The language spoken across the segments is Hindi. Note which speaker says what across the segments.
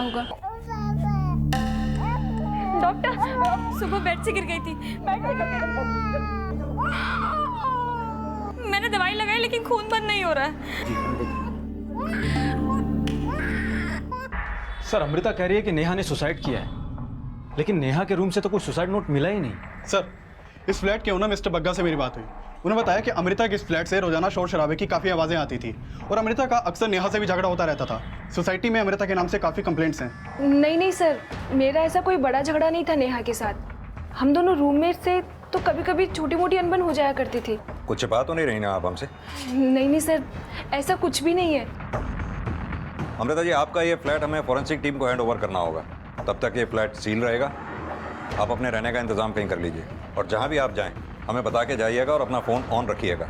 Speaker 1: होगा। डॉक्टर, सुबह बेड से गिर गई थी। मैंने दवाई लगाई लेकिन खून बंद नहीं हो रहा है।
Speaker 2: सर, अमृता कह रही है कि नेहा ने सुसाइड किया है, लेकिन नेहा के रूम से तो कोई सुसाइड नोट मिला ही नहीं।
Speaker 3: सर, इस फ्लैट के ओनर मिस्टर बग्गा से मेरी बात हुई। उन्होंने बताया कि अमृता के इस फ्लैट से रोजाना शोर शराबे की काफ़ी आवाज़ें आती थी और अमृता का अक्सर नेहा से भी झगड़ा होता रहता था। सोसाइटी में अमृता के नाम से काफ़ी कंप्लेंट्स हैं।
Speaker 4: नहीं सर, मेरा ऐसा कोई बड़ा झगड़ा नहीं था नेहा के साथ। हम दोनों रूममेट से तो कभी कभी छोटी मोटी अनबन हो जाया करती थी।
Speaker 5: कुछ छिपा तो नहीं रही ना आप हमसे?
Speaker 4: नहीं सर, ऐसा कुछ भी नहीं है।
Speaker 5: अमृता जी, आपका ये फ्लैट हमें फॉरेंसिक टीम को हैंड ओवर करना होगा। तब तक ये फ्लैट सील रहेगा। आप अपने रहने का इंतजाम कहीं कर लीजिए और जहाँ भी आप जाएं हमें बता के जाइएगा और अपना फ़ोन ऑन रखिएगा।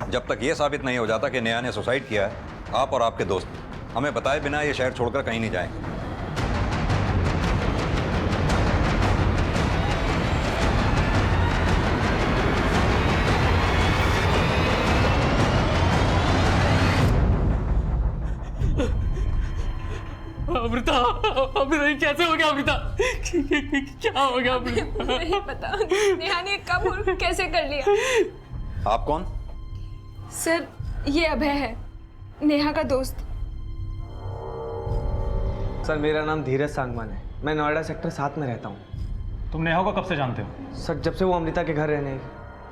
Speaker 5: जब तक ये साबित नहीं हो जाता कि नेहा ने सुसाइड किया है, आप और आपके दोस्त हमें बताए बिना ये शहर छोड़कर कहीं नहीं जाएंगे।
Speaker 6: अमृता, अमृता कैसे हो गया? अमृता क्या हो गया? अमृता
Speaker 4: नहीं पता नेहा ने कब और कैसे कर लिया।
Speaker 5: आप कौन?
Speaker 4: सर, ये अभय है, नेहा का दोस्त।
Speaker 7: सर, मेरा नाम धीरज सांगवान है। मैं नोएडा सेक्टर 7 में रहता हूँ।
Speaker 2: तुम नेहा को कब से जानते हो?
Speaker 7: सर, जब से वो अमृता के घर रहने आई।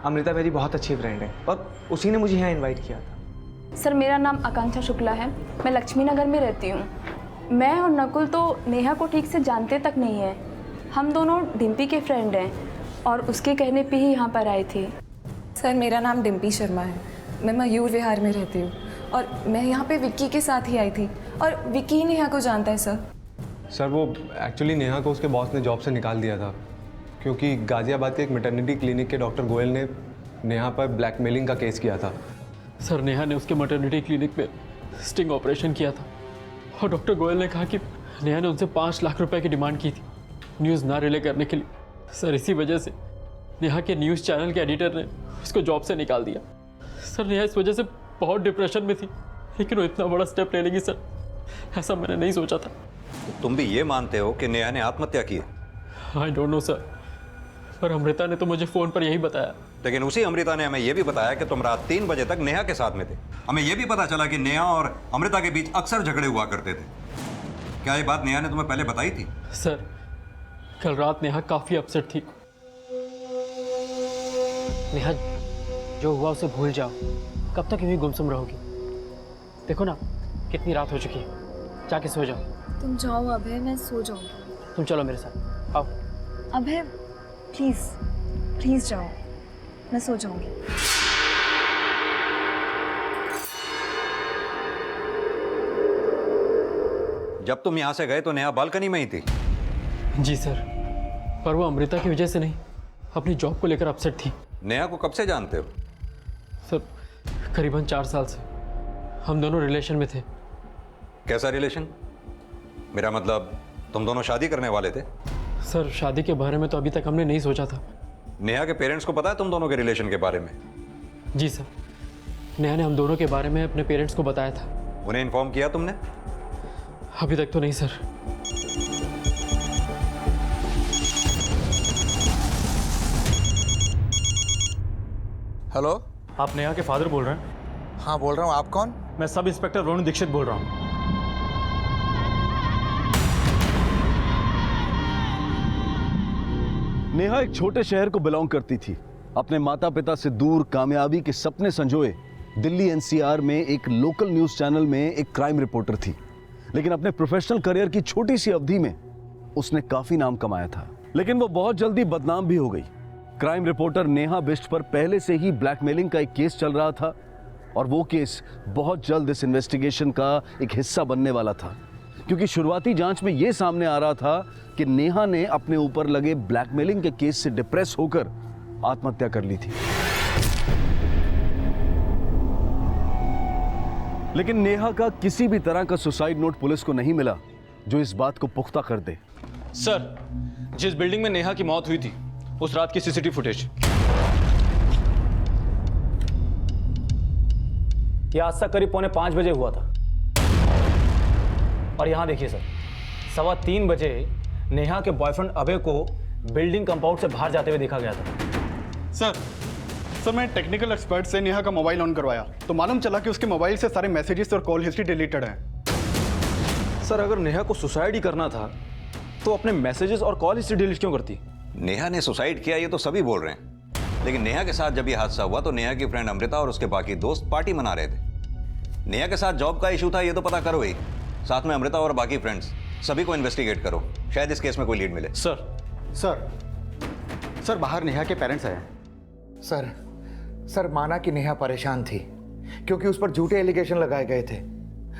Speaker 7: अमृता मेरी बहुत अच्छी फ्रेंड है और उसी ने मुझे यहाँ इनवाइट किया था।
Speaker 1: सर, मेरा नाम आकांक्षा शुक्ला है। मैं लक्ष्मी नगर में रहती हूँ। मैं और नकुल तो नेहा को ठीक से जानते तक नहीं है। हम दोनों डिम्पी के फ्रेंड हैं और उसके कहने पे ही यहाँ पर आए थे।
Speaker 8: सर, मेरा नाम डिम्पी शर्मा है। मैं मयूर विहार में रहती हूँ और मैं यहाँ पे विक्की के साथ ही आई थी और विक्की नेहा को जानता है।
Speaker 9: सर, वो एक्चुअली नेहा को उसके बॉस ने जॉब से निकाल दिया था क्योंकि गाजियाबाद के एक मैटरनिटी क्लिनिक के डॉक्टर गोयल ने नेहा पर ब्लैकमेलिंग का केस किया था।
Speaker 6: सर, नेहा ने उसके मैटरनिटी क्लिनिक में स्टिंग ऑपरेशन किया था और डॉक्टर गोयल ने कहा कि नेहा ने उनसे 5 लाख रुपए की डिमांड की थी न्यूज़ ना रिले करने के लिए। सर, इसी वजह से नेहा के न्यूज़ चैनल के एडिटर ने उसको जॉब से निकाल दिया। सर, नेहा इस वजह से बहुत डिप्रेशन में थी, लेकिन वो इतना बड़ा स्टेप ले लेगी सर, ऐसा मैंने नहीं सोचा था।
Speaker 5: तो तुम भी ये मानते हो कि नेहा ने आत्महत्या की है?
Speaker 6: आई डोंट नो सर, पर अमृता ने तो मुझे फ़ोन पर यही बताया।
Speaker 5: लेकिन उसी अमृता ने हमें यह भी बताया कि तुम रात 3 बजे तक नेहा के साथ में थे। हमें यह भी पता चला कि नेहा और अमृता के बीच अक्सर झगड़े हुआ करते थे। क्या ये बात नेहा ने तुम्हें पहले बताई थी?
Speaker 6: सर, कल रात नेहा काफ़ी अपसेट थी।
Speaker 10: नेहा, जो हुआ उसे भूल जाओ। कब तक यूं ही गुमसुम रहोगी? देखो ना कितनी रात हो चुकी है, जाके सो जाओ।
Speaker 4: तुम जाओ अभय, मैं सो जाऊंगी।
Speaker 10: तुम चलो मेरे साथ, आओ।
Speaker 8: अभय, प्लीज़ प्लीज़ जाओ, मैं सो जाऊंगी।
Speaker 5: जब तुम यहां से गए तो नेहा बालकनी में ही थी?
Speaker 6: जी सर, पर वो अमृता की वजह से नहीं, अपनी जॉब को लेकर अपसेट थी।
Speaker 5: नेहा को कब से जानते हो?
Speaker 6: सर, करीबन 4 साल से हम दोनों रिलेशन में थे।
Speaker 5: कैसा रिलेशन? मेरा मतलब तुम दोनों शादी करने वाले थे?
Speaker 6: सर, शादी के बारे में तो अभी तक हमने नहीं सोचा था।
Speaker 5: नेहा के पेरेंट्स को पता है तुम दोनों के रिलेशन के बारे में?
Speaker 6: जी सर, नेहा ने हम दोनों के बारे में अपने पेरेंट्स को बताया था।
Speaker 5: उन्हें इन्फॉर्म किया तुमने?
Speaker 6: अभी तक तो नहीं सर।
Speaker 11: हेलो,
Speaker 2: आप नेहा के फादर बोल रहे हैं?
Speaker 11: हाँ बोल रहा हूँ। आप कौन?
Speaker 2: मैं सब इंस्पेक्टर वरुण दीक्षित बोल रहा हूँ।
Speaker 12: नेहा एक छोटे शहर को बिलोंग करती थी। अपने माता पिता से दूर कामयाबी के सपने संजोए दिल्ली एनसीआर में एक लोकल न्यूज चैनल में एक क्राइम रिपोर्टर थी। लेकिन अपने प्रोफेशनल करियर की छोटी सी अवधि में उसने काफी नाम कमाया था, लेकिन वो बहुत जल्दी बदनाम भी हो गई। क्राइम रिपोर्टर नेहा बिष्ट पर पहले से ही ब्लैकमेलिंग का एक केस चल रहा था और वो केस बहुत जल्द इस इन्वेस्टिगेशन का एक हिस्सा बनने वाला था, क्योंकि शुरुआती जांच में यह सामने आ रहा था कि नेहा ने अपने ऊपर लगे ब्लैकमेलिंग के केस से डिप्रेस होकर आत्महत्या कर ली थी। लेकिन नेहा का किसी भी तरह का सुसाइड नोट पुलिस को नहीं मिला जो इस बात को पुख्ता कर दे।
Speaker 2: सर, जिस बिल्डिंग में नेहा की मौत हुई थी उस रात की सीसीटीवी फुटेज।
Speaker 13: यह आज तक करीब 4:45 बजे हुआ था।
Speaker 2: और यहाँ देखिए सर, 3:15 बजे नेहा के बॉयफ्रेंड अभय को बिल्डिंग कंपाउंड से बाहर जाते हुए देखा गया था।
Speaker 3: सर मैं टेक्निकल एक्सपर्ट से नेहा का मोबाइल ऑन करवाया तो मालूम चला कि उसके मोबाइल से सारे मैसेजेस और कॉल हिस्ट्री डिलीटेड है।
Speaker 2: सर अगर नेहा को सुसाइड ही करना था तो अपने मैसेजेस और कॉल हिस्ट्री डिलीट क्यों करती?
Speaker 5: नेहा ने सुसाइड किया ये तो सभी बोल रहे हैं, लेकिन नेहा के साथ जब ये हादसा हुआ तो नेहा की फ्रेंड अमृता और उसके बाकी दोस्त पार्टी मना रहे थे। नेहा के साथ जॉब का इशू था ये तो पता करो ही, साथ में अमृता और बाकी फ्रेंड्स सभी को इन्वेस्टिगेट करो, शायद इस केस में कोई लीड मिले।
Speaker 3: सर बाहर नेहा के पेरेंट्स आए हैं।
Speaker 11: सर माना कि नेहा परेशान थी क्योंकि उस पर झूठे एलिगेशन लगाए गए थे,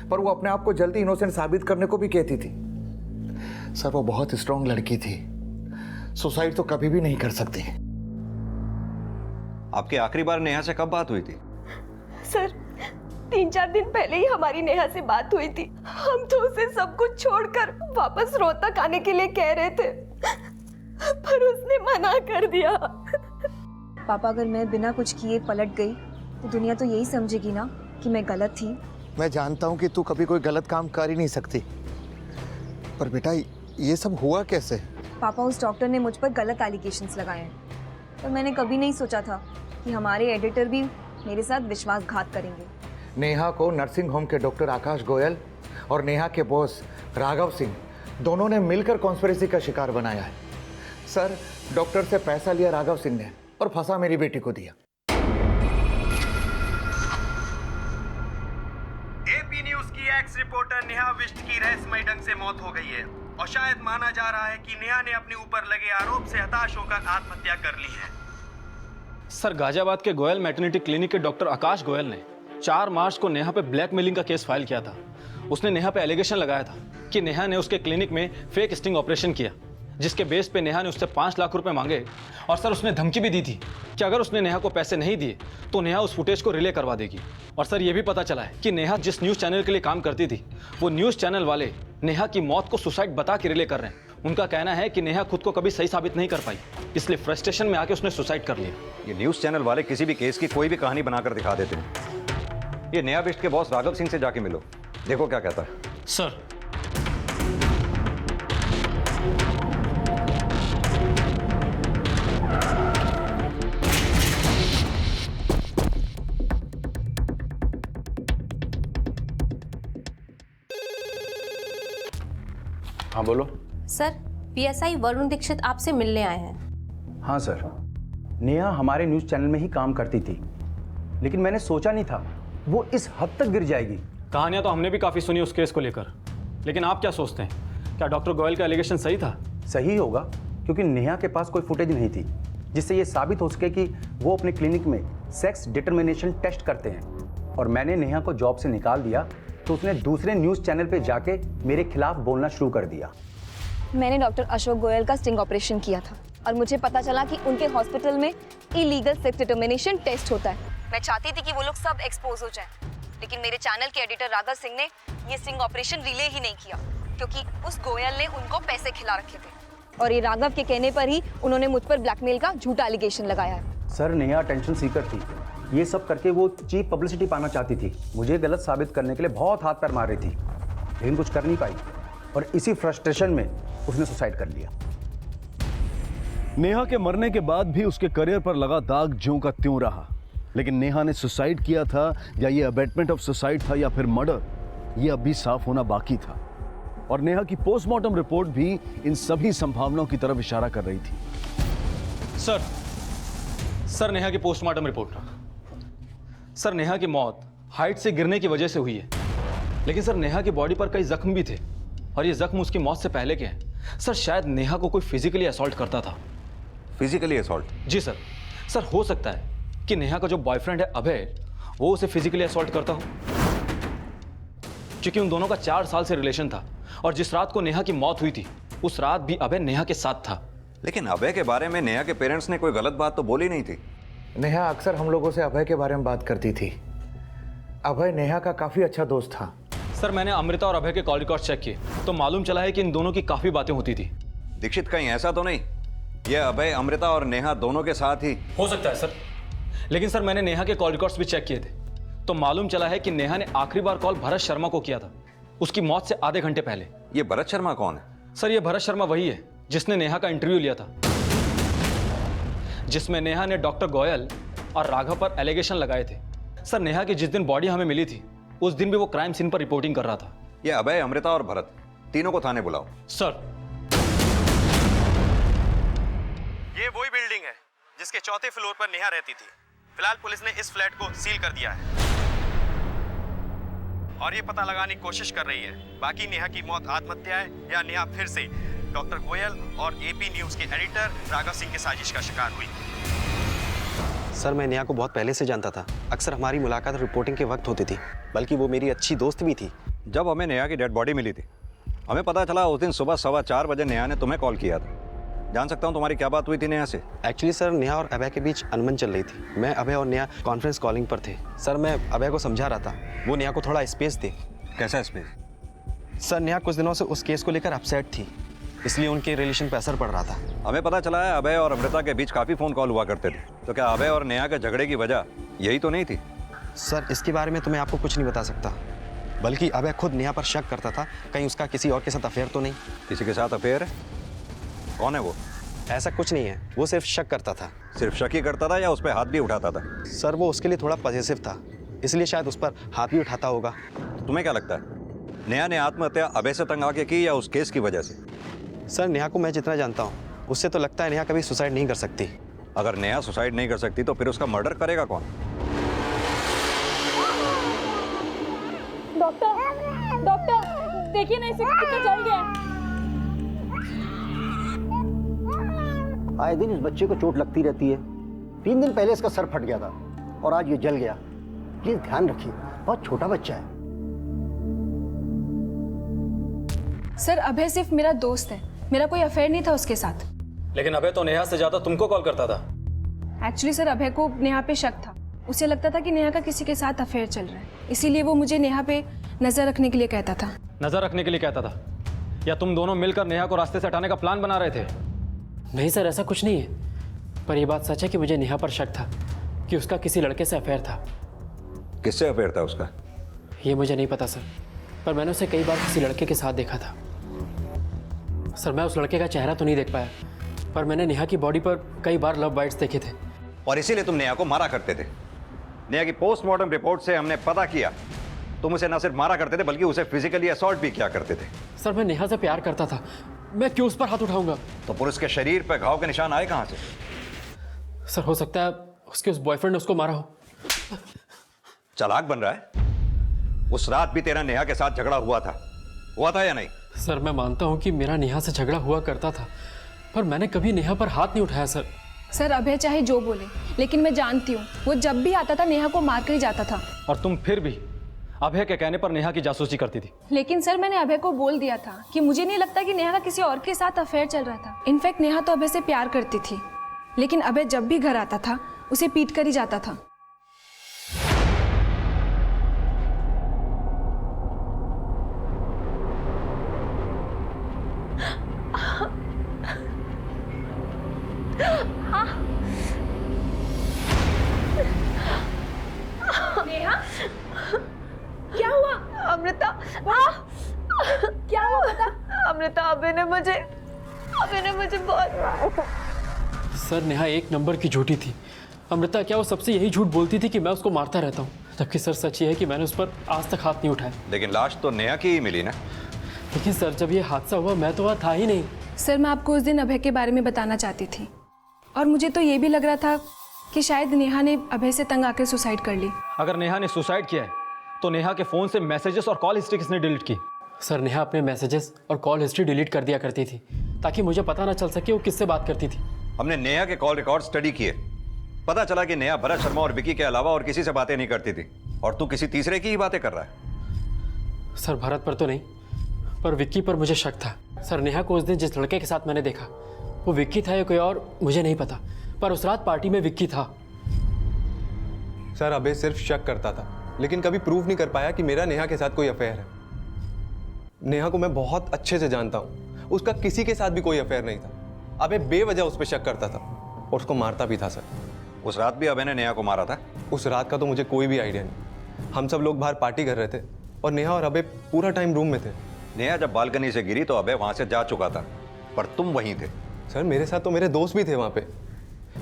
Speaker 11: पर वो अपने आप को जल्दी इनोसेंट साबित करने को भी कहती थी। सर वो बहुत स्ट्रांग लड़की थी, सुसाइड तो कभी भी नहीं कर सकती।
Speaker 5: आपकी आखिरी बार नेहा से कब बात हुई थी?
Speaker 13: सर 3-4 दिन पहले ही हमारी नेहा से बात हुई थी। हम तो उसे सब कुछ छोड़कर वापस रोहतक आने के लिए कह रहे थे, पर उसने मना कर दिया।
Speaker 8: पापा अगर मैं बिना कुछ किए पलट गई तो दुनिया तो यही समझेगी ना कि मैं गलत थी।
Speaker 11: मैं जानता हूं कि तू कभी कोई गलत काम कर ही नहीं सकती, पर बेटा ये सब हुआ कैसे?
Speaker 8: पापा उस डॉक्टर ने मुझ पर गलत एलिगेशंस लगाए हैं, पर मैंने कभी नहीं सोचा था कि हमारे एडिटर भी मेरे साथ विश्वासघात करेंगे।
Speaker 11: नेहा को नर्सिंग होम के डॉक्टर आकाश गोयल और नेहा के बॉस राघव सिंह दोनों ने मिलकर कॉन्स्पिरेसी का शिकार बनाया है। सर डॉक्टर से पैसा लिया राघव सिंह ने और फंसा मेरी बेटी को दिया।
Speaker 14: एपी न्यूज की एक्स रिपोर्टर नेहा विष्ट की रहस्यमय ढंग से मौत हो गई है और शायद माना जा रहा है कि नेहा ने अपने ऊपर लगे आरोप से हताश होकर आत्महत्या कर ली है।
Speaker 2: सर गाजियाबाद के गोयल मैटरनिटी क्लिनिक के डॉक्टर आकाश गोयल ने 4 मार्च को नेहा पे ब्लैकमेलिंग का केस फाइल किया था। उसने नेहा पे एलिगेशन लगाया था कि नेहा ने उसके क्लिनिक में फेक स्टिंग ऑपरेशन किया, जिसके बेस पे नेहा ने उससे 5 लाख रुपए मांगे। और सर उसने धमकी भी दी थी कि अगर उसने नेहा को पैसे नहीं दिए तो नेहा उस फुटेज को रिले करवा देगी। और सर ये भी पता चला है कि नेहा जिस न्यूज़ चैनल के लिए काम करती थी वो न्यूज़ चैनल वाले नेहा की मौत को सुसाइड बता के रिले कर रहे हैं। उनका कहना है कि नेहा खुद को कभी सही साबित नहीं कर पाई, इसलिए फ्रस्ट्रेशन में आके उसने सुसाइड कर लिया।
Speaker 5: ये न्यूज़ चैनल वाले किसी भी केस की कोई भी कहानी बनाकर दिखा देते हैं। ये नेहा विष्ट के बॉस राघव सिंह से जाके मिलो, देखो क्या कहता है।
Speaker 2: सर
Speaker 15: हाँ बोलो।
Speaker 16: सर पीएसआई वरुण दीक्षित आपसे मिलने आए हैं।
Speaker 15: हाँ सर, नेहा हमारे न्यूज़ चैनल में ही काम करती थी, लेकिन मैंने सोचा नहीं था वो इस हद तक गिर जाएगी।
Speaker 2: कहानियां तो हमने भी काफ़ी सुनी उस केस को लेकर, लेकिन आप क्या सोचते हैं, क्या डॉक्टर गोयल का एलिगेशन सही था?
Speaker 15: सही होगा, क्योंकि नेहा के पास कोई फुटेज नहीं थी जिससे ये साबित हो सके कि वो अपने क्लिनिक में सेक्स डिटर्मिनेशन टेस्ट करते हैं। और मैंने नेहा को जॉब से निकाल दिया तो उसने दूसरे न्यूज़ चैनल पे जाके मेरे खिलाफ बोलना शुरू कर दिया।
Speaker 8: मैंने डॉक्टर अशोक गोयल का स्टिंग ऑपरेशन किया था और मुझे पता चला कि उनके हॉस्पिटल में इलीगल सेक्स डिटर्मिनेशन टेस्ट होता है। मैं चाहती थी कि वो लोग सब एक्सपोज हो जाएं, लेकिन मेरे चैनल के एडिटर राघव सिंह ने ये स्टिंग ऑपरेशन रिले ही नहीं किया, क्योंकि उस गोयल ने उनको पैसे खिला रखे थे और ये राघव के कहने पर ही उन्होंने मुझ पर ब्लैकमेल का झूठा एलिगेशन लगाया है।
Speaker 15: सर नेहा टेंशन सीकर थी, ये सब करके वो चीप पब्लिसिटी पाना चाहती थी। मुझे गलत साबित करने के लिए बहुत हाथ पैर मार रही थी, लेकिन कुछ कर नहीं पाई और इसी फ्रस्ट्रेशन में उसने सुसाइड कर लिया।
Speaker 12: नेहा के मरने के बाद भी उसके करियर पर लगा दाग ज्यों का त्यों रहा, लेकिन नेहा ने सुसाइड किया था या ये अबेटमेंट ऑफ सुसाइड था या फिर मर्डर, ये अभी साफ होना बाकी था। और नेहा की पोस्टमार्टम रिपोर्ट भी इन सभी संभावनाओं की तरफ इशारा कर रही थी।
Speaker 2: सर नेहा की पोस्टमार्टम रिपोर्ट। सर नेहा की मौत हाइट से गिरने की वजह से हुई है, लेकिन सर नेहा की बॉडी पर कई जख्म भी थे और ये जख्म उसकी मौत से पहले के हैं। सर शायद नेहा को कोई फिजिकली असॉल्ट करता था।
Speaker 5: Physically assault?
Speaker 2: जी सर। सर हो सकता है कि नेहा का जो बॉयफ्रेंड है अभय, वो उसे फिजिकली असॉल्ट करता हो, क्योंकि उन दोनों का 4 साल से रिलेशन था और जिस रात को नेहा की मौत हुई थी उस रात भी अभय नेहा के साथ था।
Speaker 5: लेकिन अभय के बारे में नेहा के पेरेंट्स ने कोई गलत बात तो बोली नहीं थी।
Speaker 11: नेहा अक्सर हम लोगों से अभय के बारे में बात करती थी। अभय नेहा का काफी अच्छा दोस्त था।
Speaker 2: सर मैंने अमृता और अभय के कॉल रिकॉर्ड चेक किए तो मालूम चला है कि इन दोनों की काफी बातें होती थी।
Speaker 5: दीक्षित कहीं ऐसा तो नहीं यह अभय अमृता और नेहा दोनों के साथ ही?
Speaker 2: हो सकता है सर, लेकिन सर मैंने नेहा के कॉल रिकॉर्ड्स भी चेक किए थे तो मालूम चला है कि नेहा ने आखिरी बार कॉल भरत शर्मा को किया था उसकी मौत से आधे घंटे पहले।
Speaker 5: ये भरत शर्मा कौन है?
Speaker 2: सर ये भरत शर्मा वही है जिसने नेहा का इंटरव्यू लिया था, जिसमें नेहा ने डॉक्टर गोयल और राघव पर एलिगेशन लगाए थे। सर नेहा की जिस दिन बॉडी हमें मिली थी उस दिन भी वो क्राइम सीन पर रिपोर्टिंग कर रहा था।
Speaker 5: ये अभय, अमृता और भरत, तीनों को थाने बुलाओ।
Speaker 2: सर
Speaker 14: ये वही बिल्डिंग है जिसके चौथे फ्लोर पर नेहा रहती थी। फिलहाल पुलिस ने इस फ्लैट को सील कर दिया है और ये पता लगाने की कोशिश कर रही है बाकी नेहा की मौत आत्महत्या है या नेहा फिर से डॉक्टर गोयल और एपी न्यूज के एडिटर राघव सिंह की साजिश का शिकार हुई।
Speaker 17: सर मैं नेहा को बहुत पहले से जानता था। अक्सर हमारी मुलाकात रिपोर्टिंग के वक्त होती थी, बल्कि वो मेरी अच्छी दोस्त भी थी।
Speaker 5: जब हमें नेहा की डेड बॉडी मिली थी हमें पता चला उस दिन सुबह 4:15 बजे नेहा ने तुम्हें कॉल किया था। जान सकता हूँ तुम्हारी क्या बात हुई थी नेहा से?
Speaker 17: एक्चुअली सर नेहा और अभय के बीच अनबन चल रही थी। मैं अभय और नेहा कॉन्फ्रेंस कॉलिंग पर थे। सर मैं अभय को समझा रहा था वो नेहा को थोड़ा स्पेस दे।
Speaker 5: कैसा स्पेस?
Speaker 17: सर नेहा कुछ दिनों से उस केस को लेकर अपसेट थी, इसलिए उनके रिलेशन पर असर पड़ रहा था।
Speaker 5: हमें पता चला है अभय और अमृता के बीच काफ़ी फ़ोन कॉल हुआ करते थे, तो क्या अभय और नेहा के झगड़े की वजह यही तो नहीं थी?
Speaker 17: सर इसके बारे में तो मैं आपको कुछ नहीं बता सकता, बल्कि अभय खुद नेहा पर शक करता था कहीं उसका किसी और के साथ अफेयर तो नहीं।
Speaker 5: किसी के साथ अफेयर है? कौन है वो?
Speaker 17: ऐसा कुछ नहीं है, वो सिर्फ शक करता था।
Speaker 5: सिर्फ शक ही करता था या उस पर हाथ भी उठाता था?
Speaker 17: सर वो उसके लिए थोड़ा पॉजिटिव था, इसलिए शायद उस पर हाथ भी उठाता होगा।
Speaker 5: तुम्हें क्या लगता है नेहा ने आत्महत्या अभय से तंग आके की या उस केस की वजह से?
Speaker 17: सर नेहा को मैं जितना जानता हूँ उससे तो लगता है नेहा कभी सुसाइड नहीं कर सकती।
Speaker 5: अगर नेहा सुसाइड नहीं कर सकती तो फिर उसका मर्डर करेगा कौन?
Speaker 18: डॉक्टर देखिए ना, इसे कितना जल गया।
Speaker 19: आए दिन इस बच्चे को चोट लगती रहती है। 3 दिन पहले इसका सर फट गया था और आज ये जल गया। प्लीज ध्यान रखिए, बहुत छोटा बच्चा है।
Speaker 4: सर अभय सिर्फ मेरा दोस्त है, मेरा कोई अफेयर नहीं था उसके साथ।
Speaker 2: लेकिन अभय तो नेहा से ज्यादा तुमको कॉल करता था।
Speaker 4: एक्चुअली सर अभय को नेहा पे शक था। उसे लगता था कि नेहा का किसी के साथ अफेयर चल रहा है, इसीलिए वो मुझे नेहा पे नजर रखने के लिए कहता था।
Speaker 2: नजर रखने के लिए कहता था या तुम दोनों मिलकर नेहा को रास्ते से हटाने का प्लान बना रहे थे?
Speaker 10: नहीं सर ऐसा कुछ नहीं है, पर यह बात सच है कि मुझे नेहा पर शक था कि उसका किसी लड़के से अफेयर था।
Speaker 5: किससे अफेयर था उसका?
Speaker 10: ये मुझे नहीं पता सर, पर मैंने उसे कई बार किसी लड़के के साथ देखा था। सर मैं उस लड़के का चेहरा तो नहीं देख पाया, पर मैंने नेहा की बॉडी पर कई बार लव बाइट्स देखे थे।
Speaker 5: और इसीलिए तुम नेहा को मारा करते थे। नेहा की पोस्टमार्टम रिपोर्ट से हमने पता किया तुम उसे न सिर्फ मारा करते थे बल्कि उसे फिजिकली असॉल्ट भी किया करते थे।
Speaker 10: सर मैं नेहा से प्यार करता था, मैं क्यों उस पर हाथ उठाऊंगा?
Speaker 5: तो पुरुष के शरीर पर घाव के निशान आए कहां से?
Speaker 10: सर हो सकता है उसके उस बॉयफ्रेंड ने उसको मारा हो।
Speaker 5: चालाक बन रहा है। उस रात भी तेरा नेहा के साथ झगड़ा हुआ था या नहीं?
Speaker 10: सर मैं मानता हूं कि मेरा नेहा से झगड़ा हुआ करता था, पर मैंने कभी नेहा पर हाथ नहीं उठाया सर।
Speaker 4: सर अभय चाहे जो बोले, लेकिन मैं जानती हूँ वो जब भी आता था नेहा को मार कर ही जाता था।
Speaker 2: और तुम फिर भी अभय के कहने पर नेहा की जासूसी करती थी।
Speaker 4: लेकिन सर मैंने अभय को बोल दिया था कि मुझे नहीं लगता कि नेहा का किसी और के साथ अफेयर चल रहा था। इनफैक्ट नेहा तो अभय से प्यार करती थी, लेकिन अभय जब भी घर आता था उसे पीट कर ही जाता था।
Speaker 18: नेहा क्या हुआ?
Speaker 13: अमृता
Speaker 18: क्या हुआ बता?
Speaker 13: अमृता अभय ने मुझे बहुत।
Speaker 10: सर नेहा एक नंबर की झूठी थी। अमृता क्या वो सबसे यही झूठ बोलती थी कि मैं उसको मारता रहता हूँ, जबकि सर सच ये है कि मैंने उस पर आज तक हाथ नहीं उठाया।
Speaker 5: लेकिन लाश तो नेहा की ही मिली ना।
Speaker 10: लेकिन सर जब ये हादसा हुआ मैं तो वहाँ था ही नहीं।
Speaker 4: सर मैं आपको उस दिन अभय के बारे में बताना चाहती थी, और मुझे तो ये भी लग रहा था कि शायद नेहा ने अभय से तंग आकर सुसाइड कर ली।
Speaker 2: अगर नेहा ने सुसाइड किया है तो नेहा के फोन से मैसेजेस और कॉल हिस्ट्री किसने डिलीट की?
Speaker 10: सर नेहा अपने मैसेजेस और कॉल हिस्ट्री डिलीट कर दिया करती थी ताकि मुझे पता ना चल सके वो किससे बात करती थी।
Speaker 5: हमने नेहा के कॉल रिकॉर्ड स्टडी किए, पता चला कि नेहा भरत शर्मा और विकी के अलावा और किसी से बातें नहीं करती थी, और तू किसी तीसरे की ही बातें कर रहा है।
Speaker 10: सर भरत पर तो नहीं, पर विक्की पर मुझे शक था। सर नेहा को उस दिन जिस लड़के के साथ मैंने देखा वो विक्की था या कोई और मुझे नहीं पता, पर उस रात पार्टी में विक्की था।
Speaker 9: सर अभय सिर्फ शक करता था, लेकिन कभी प्रूव नहीं कर पाया कि मेरा नेहा के साथ कोई अफेयर है। नेहा को मैं बहुत अच्छे से जानता हूँ, उसका किसी के साथ भी कोई अफेयर नहीं था। अभय बेवजह उस पर शक करता था और उसको मारता भी था। सर
Speaker 5: उस रात भी अभय ने नेहा को मारा था?
Speaker 9: उस रात का तो मुझे कोई भी आइडिया नहीं। हम सब लोग बाहर पार्टी कर रहे थे और नेहा और अबे पूरा टाइम रूम में थे।
Speaker 5: नेहा जब बालकनी से गिरी तो अबे वहां से जा चुका था, पर तुम वहीं थे।
Speaker 9: सर मेरे साथ तो मेरे दोस्त भी थे वहाँ पे,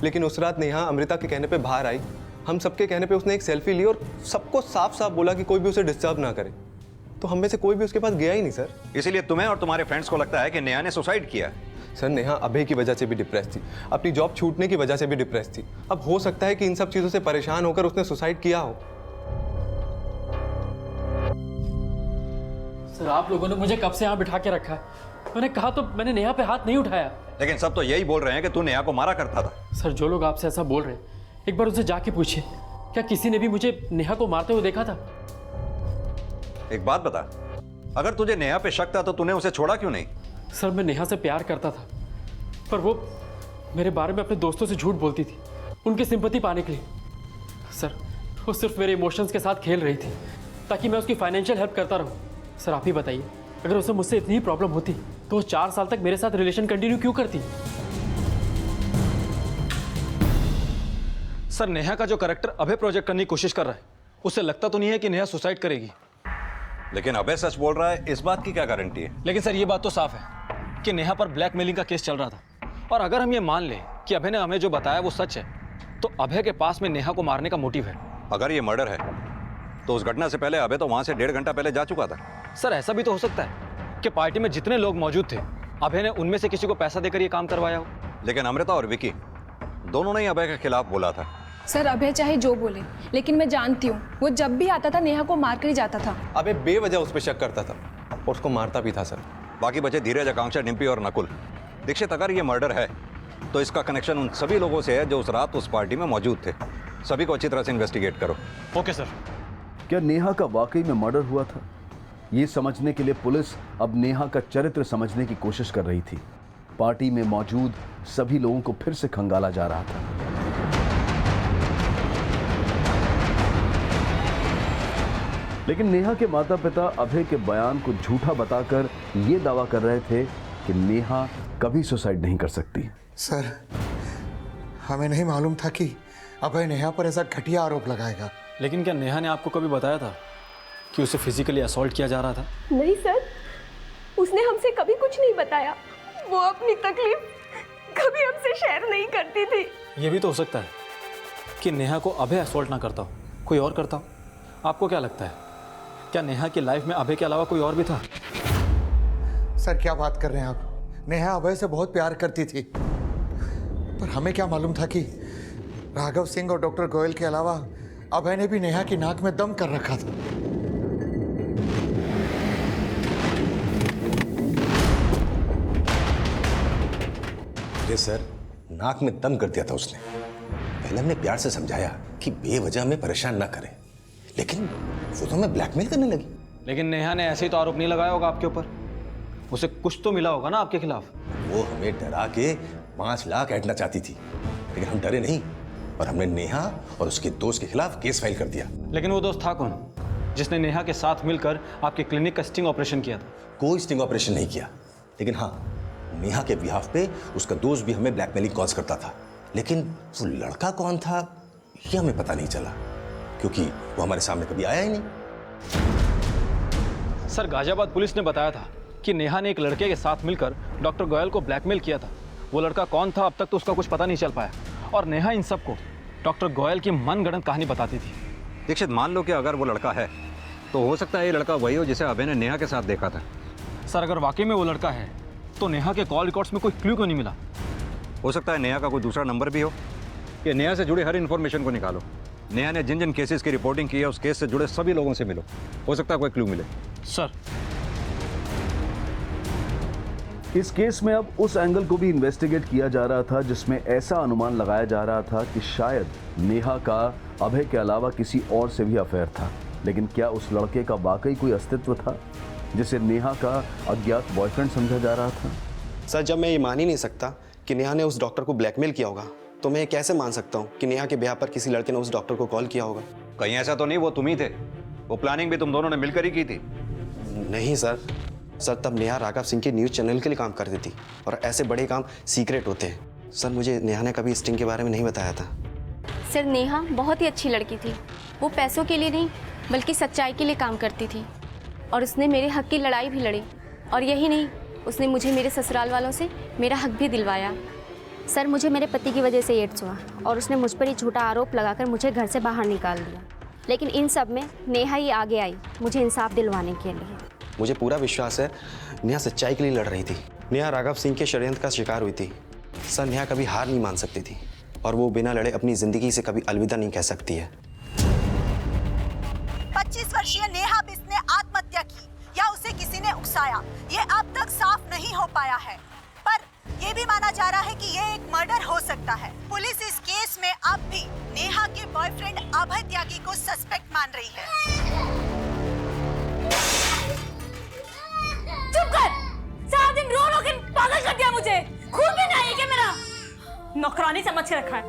Speaker 9: लेकिन उस रात नेहा अमृता के कहने पे बाहर आई। हम सबके कहने पे उसने एक सेल्फी ली और सबको साफ साफ बोला कि कोई भी उसे डिस्टर्ब ना करे। तो हम में से कोई भी उसके पास गया ही नहीं सर।
Speaker 5: इसीलिए तुम्हें और तुम्हारे फ्रेंड्स को लगता है कि नेहा ने सुसाइड किया?
Speaker 9: सर नेहा अभय की वजह से भी डिप्रेस थी, अपनी जॉब छूटने की वजह से भी डिप्रेस थी। अब हो सकता है कि इन सब चीज़ों से परेशान होकर उसने सुसाइड किया हो।
Speaker 6: सर आप लोगों ने मुझे कब से यहाँ बिठा के रखा है? मैंने कहा तो मैंने नेहा पे हाथ नहीं उठाया।
Speaker 5: लेकिन सब तो यही बोल रहे हैं कि तू नेहा को मारा करता था।
Speaker 6: सर जो लोग आपसे ऐसा बोल रहे हैं, एक बार उनसे जाके पूछिए, क्या किसी ने भी मुझे नेहा को मारते हुए देखा था?
Speaker 5: एक बात बता, अगर तुझे नेहा पे शक था तो तूने उसे छोड़ा क्यों नहीं?
Speaker 6: सर मैं नेहा से प्यार करता था, पर वो मेरे बारे में अपने दोस्तों से झूठ बोलती थी उनकी सिंपैथी पाने के लिए। सर वो सिर्फ मेरे इमोशंस के साथ खेल रही थी ताकि मैं उसकी फाइनेंशियल हेल्प करता रहूं। सर आप ही बताइए, अगर उसे मुझसे इतनी ही प्रॉब्लम होती तो वो 4 साल तक मेरे साथ रिलेशन कंटिन्यू क्यों करती?
Speaker 2: सर नेहा का जो कैरेक्टर अभय प्रोजेक्ट करने की कोशिश कर रहा है, उसे लगता तो नहीं है कि नेहा सुसाइड करेगी।
Speaker 5: लेकिन अभय सच बोल रहा है, इस बात की क्या गारंटी है?
Speaker 2: लेकिन सर ये बात तो साफ है कि नेहा पर ब्लैकमेलिंग का केस चल रहा था, और अगर हम ये मान लें कि अभय ने हमें जो बताया वो सच है, तो अभय के पास में नेहा को मारने का मोटिव है।
Speaker 5: अगर ये मर्डर है तो उस घटना से पहले अभय तो वहां से 1.5 घंटा पहले जा चुका था।
Speaker 2: सर ऐसा भी तो हो सकता है कि पार्टी में जितने लोग मौजूद थे, अभय ने उनमें से किसी को पैसा देकर ये काम करवाया हो।
Speaker 5: लेकिन अमृता और विकी दोनों ने ही अभय के खिलाफ बोला था।
Speaker 4: सर अभय चाहे जो बोले, लेकिन मैं जानती हूँ वो जब भी आता था नेहा को मार कर ही जाता था।
Speaker 9: अबे बेवजह उस पर शक करता था और उसको मारता भी था सर।
Speaker 5: बाकी बचे धीरज, आकांक्षा, डिम्पी और नकुल। दीक्षित अगर ये मर्डर है तो इसका कनेक्शन उन सभी लोगों से है जो उस रात उस पार्टी में मौजूद थे। सभी को अच्छी तरह से इन्वेस्टिगेट करो।
Speaker 2: Okay sir.
Speaker 12: क्या नेहा का वाकई में मर्डर हुआ था? ये समझने के लिए पुलिस अब नेहा का चरित्र समझने की कोशिश कर रही थी। पार्टी में मौजूद सभी लोगों को फिर से खंगाला जा रहा था। लेकिन नेहा के माता पिता अभय के बयान को झूठा बताकर यह दावा कर रहे थे कि नेहा कभी सुसाइड नहीं कर सकती।
Speaker 11: सर हमें नहीं मालूम था कि अभय नेहा पर ऐसा घटिया आरोप लगाएगा।
Speaker 2: लेकिन क्या नेहा ने आपको कभी बताया था कि उसे फिजिकली असॉल्ट किया जा रहा था?
Speaker 13: नहीं सर, उसने हमसे कभी कुछ नहीं बताया। वो अपनी तकलीफ कभी हमसे शेयर नहीं करती थी।
Speaker 2: यह भी तो हो सकता है कि नेहा को अभय असॉल्ट ना करता हो, कोई और करता हो। आपको क्या लगता है, क्या नेहा की लाइफ में अभय के अलावा कोई और भी था?
Speaker 11: सर क्या बात कर रहे हैं आप? नेहा अभय से बहुत प्यार करती थी, पर हमें क्या मालूम था कि राघव सिंह और डॉक्टर गोयल के अलावा अभय ने भी नेहा की नाक में दम कर रखा था।
Speaker 20: अरे सर, नाक में दम कर दिया था उसने। पहले हमने प्यार से समझाया कि बेवजह हमें परेशान ना करे, लेकिन वो तो हमें ब्लैकमेल करने लगी।
Speaker 2: लेकिन नेहा ने ऐसे ही तो आरोप नहीं लगाया होगा आपके ऊपर। उसे कुछ तो मिला होगा ना आपके खिलाफ।
Speaker 20: वो हमें डरा के 5 लाख ऐंठना चाहती थी, लेकिन हम डरे नहीं और हमने नेहा और उसके दोस्त के खिलाफ केस फाइल कर दिया।
Speaker 2: लेकिन वो दोस्त था कौन जिसने नेहा के साथ मिलकर आपके क्लिनिक का स्टिंग ऑपरेशन किया था?
Speaker 20: कोई स्टिंग ऑपरेशन नहीं किया, लेकिन हाँ नेहा के बिहाफ पे उसका दोस्त भी हमें ब्लैकमेलिंग कॉल्स करता था। लेकिन वो लड़का कौन था ये हमें पता नहीं चला, क्योंकि वो हमारे सामने कभी आया ही नहीं।
Speaker 2: सर गाजियाबाद पुलिस ने बताया था कि नेहा ने एक लड़के के साथ मिलकर डॉक्टर गोयल को ब्लैकमेल किया था। वो लड़का कौन था अब तक तो उसका कुछ पता नहीं चल पाया, और नेहा इन सबको डॉक्टर गोयल की मनगढ़ंत कहानी बताती थी।
Speaker 5: दीक्षित मान लो कि अगर वो लड़का है तो हो सकता है ये लड़का वही हो जिसे अभय ने नेहा के साथ देखा था।
Speaker 2: सर अगर वाकई में वो लड़का है तो नेहा के कॉल रिकॉर्ड्स में कोई क्लू क्यों नहीं मिला?
Speaker 5: हो सकता है नेहा का कोई दूसरा नंबर भी हो। कि नेहा से जुड़े हर इन्फॉर्मेशन को निकालो। नेहा ने जिन जिन केसेस की रिपोर्टिंग की है उस केस से जुड़े सभी लोगों से मिलो, हो सकता है कोई क्लू मिले।
Speaker 2: सर
Speaker 12: इस केस में अब उस एंगल को भी इन्वेस्टिगेट किया जा रहा था जिसमें ऐसा अनुमान लगाया जा रहा था कि शायद नेहा का अभय के अलावा किसी और से भी अफेयर था। लेकिन क्या उस लड़के का वाकई कोई अस्तित्व था जिसे नेहा का अज्ञात बॉयफ्रेंड समझा जा रहा था?
Speaker 17: सर जब मैं ये मान ही नहीं सकता कि नेहा ने उस डॉक्टर को ब्लैकमेल किया होगा, तो मैं कैसे मान सकता हूँ कि नेहा के ब्याह पर किसी लड़के ने उस डॉक्टर को कॉल किया होगा?
Speaker 5: कहीं ऐसा तो नहीं वो तुम ही थे? वो प्लानिंग भी तुम दोनों ने मिलकर ही की थी।
Speaker 17: नहीं सर, तब नेहा राघव सिंह के न्यूज़ चैनल के लिए काम करती थी और ऐसे बड़े काम सीक्रेट होते हैं। सर मुझे नेहा ने कभी स्टिंग के बारे में नहीं बताया था।
Speaker 21: सर नेहा बहुत ही अच्छी लड़की थी। वो पैसों के लिए नहीं बल्कि सच्चाई के लिए काम करती थी।
Speaker 16: और उसने मेरे हक की लड़ाई भी लड़ी। और यही नहीं, उसने मुझे मेरे ससुराल वालों से मेरा हक भी दिलवाया।
Speaker 21: सर, मुझे मेरे पति की वजह से एड्स हुआ और उसने मुझ पर ही झूठा आरोप लगाकर मुझे घर से बाहर निकाल दिया। लेकिन इन सब में नेहा ही आगे आई मुझे इंसाफ दिलवाने के लिए।
Speaker 17: मुझे पूरा विश्वास है नेहा सच्चाई के लिए लड़ रही थी। नेहा राघव सिंह के षड्यंत्र का शिकार हुई थी। सर, नेहा कभी हार नहीं मान सकती थी और वो बिना लड़े अपनी जिंदगी से कभी अलविदा नहीं कह सकती है।
Speaker 22: 25 वर्षीय नेहा बिष्ट ने आत्महत्या की या उसे किसी ने उकसाया, ये अब तक साफ नहीं हो पाया है, पर ये भी माना जा रहा है कि ये एक मर्डर हो सकता है। पुलिस इस केस में अब भी नेहा के बॉयफ्रेंड अभय त्यागी को सस्पेक्ट मान रही है।
Speaker 18: चुप कर! सारा दिन रो रो के पागल कर दिया मुझे। खून भी नहीं है क्या मेरा? नौकरानी समझ के रखा है।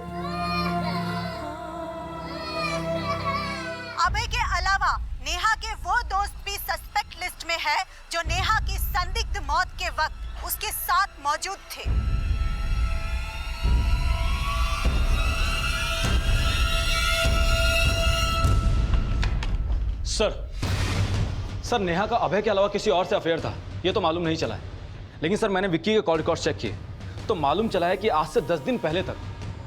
Speaker 22: अभय के अलावा नेहा के वो दोस्त भी सस्पेक्ट लिस्ट में है जो नेहा की संदिग्ध मौत के वक्त उसके साथ मौजूद थे।
Speaker 2: सर नेहा का अभय के अलावा किसी और से अफेयर था, ये तो मालूम नहीं चला है। लेकिन सर मैंने विक्की के कॉल रिकॉर्ड चेक किए तो मालूम चला है कि आज से 10 दिन पहले तक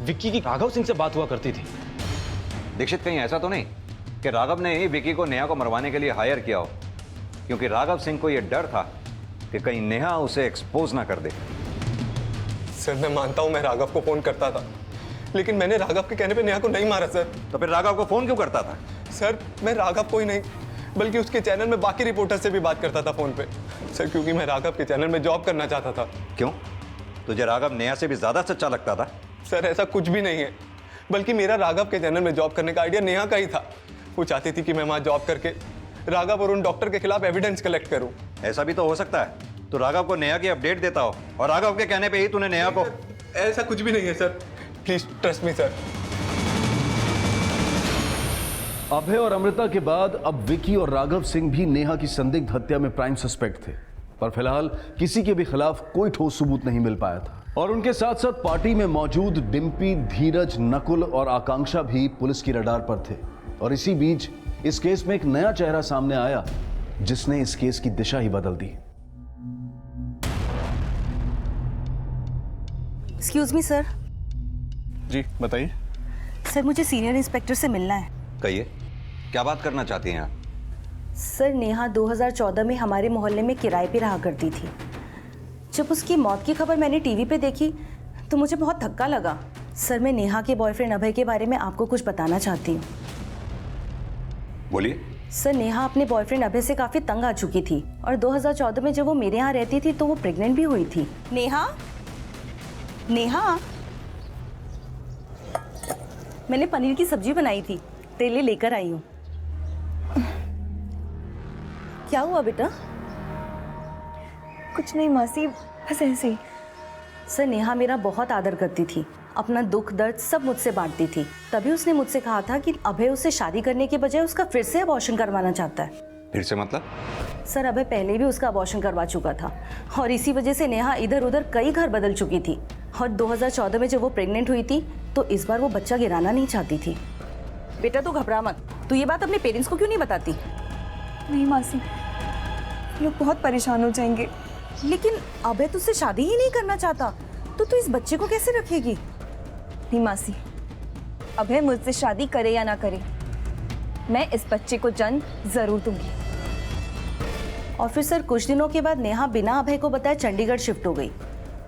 Speaker 2: विक्की की राघव सिंह से बात हुआ करती थी।
Speaker 5: दीक्षित, कहीं ऐसा तो नहीं कि राघव ने ही विक्की को नेहा को मरवाने के लिए हायर किया हो? क्योंकि राघव सिंह को यह डर था कि कहीं नेहा उसे एक्सपोज ना कर दे।
Speaker 9: सर, मैं मानता हूं मैं राघव को फोन करता था, लेकिन मैंने राघव के कहने पे नेहा को नहीं मारा सर।
Speaker 5: तो फिर राघव को फोन क्यों करता था?
Speaker 9: सर, मैं राघव को ही नहीं बल्कि उसके चैनल में बाकी रिपोर्टर से भी बात करता था फोन पे सर, क्योंकि मैं राघव के चैनल में जॉब करना चाहता था।
Speaker 5: क्यों? तुझे राघव नेहा से भी ज्यादा सच्चा लगता था?
Speaker 9: सर, ऐसा कुछ भी नहीं है, बल्कि मेरा राघव के चैनल में जॉब करने का आइडिया नेहा का ही था। वो चाहती थी कि मैं वहां जॉब करके राघव और उन डॉक्टर के खिलाफ एविडेंस कलेक्ट करूं।
Speaker 5: ऐसा भी तो हो सकता है तो राघव को नेहा की अपडेट देता हो और राघव के कहने पे ही तूने नेहा को।
Speaker 9: ऐसा कुछ भी नहीं है sir, please trust me sir.
Speaker 12: Abhay और अमृता के बाद अब विकी और राघव सिंह भी नेहा की संदिग्ध हत्या में प्राइम सस्पेक्ट थे, पर फिलहाल किसी के भी खिलाफ कोई ठोस सबूत नहीं मिल पाया था। और उनके साथ साथ पार्टी में मौजूद डिम्पी, धीरज, नकुल और आकांक्षा भी पुलिस की रडार पर थे। और इसी बीच इस केस में एक नया चेहरा सामने आया जिसने इस केस की दिशा ही बदल दी।
Speaker 22: Excuse me sir.
Speaker 3: जी बताइए।
Speaker 22: सर, मुझे सीनियर इंस्पेक्टर से मिलना है।
Speaker 5: कहिए, क्या बात करना चाहती हैं आप?
Speaker 22: सर, नेहा 2014 में हमारे मोहल्ले में किराए पे रहा करती थी। जब उसकी मौत की खबर मैंने टीवी पे देखी तो मुझे बहुत धक्का लगा। सर, मैं नेहा के बॉयफ्रेंड अभय के बारे में आपको कुछ बताना चाहती हूँ।
Speaker 5: बोलिए।
Speaker 22: सर, नेहा अपने बॉयफ्रेंड अभय से काफी तंग आ चुकी थी और 2014 में जब वो मेरे यहाँ रहती थी तो वो प्रेग्नेंट भी हुई थी। नेहा, नेहा, मैंने पनीर की सब्जी बनाई थी, तेरे लिए लेकर आई हूँ। क्या हुआ बेटा?
Speaker 4: कुछ नहीं मासी, बस ऐसे ही।
Speaker 22: सर, नेहा मेरा बहुत आदर करती थी, अपना दुख दर्द सब मुझसे बांटती थी। तभी उसने मुझसे कहा था कि अभय उससे शादी करने के बजाय उसका फिर से अबॉर्शन करवाना चाहता है।
Speaker 5: फिर से मतलब?
Speaker 22: सर, अभय पहले भी उसका अबॉर्शन करवा चुका था और इसी वजह से नेहा इधर उधर कई घर बदल चुकी थी। और 2014 में जब वो प्रेग्नेंट हुई थी तो इस बार वो बच्चा गिराना नहीं चाहती थी। बेटा तू घबरा मत, तू ये बात अपने पेरेंट्स को क्यों नहीं बताती?
Speaker 4: नहीं मासी, लोग बहुत परेशान हो जाएंगे।
Speaker 22: लेकिन अभय तुझसे शादी ही नहीं करना चाहता तो तू इस बच्चे को कैसे रखेगी?
Speaker 4: नहीं मासी, अभय मुझसे शादी करे या ना करे, मैं इस बच्चे को जन्म जरूर दूंगी।
Speaker 22: और फिर सर, कुछ दिनों के बाद नेहा बिना अभय को बताए चंडीगढ़ शिफ्ट हो गई।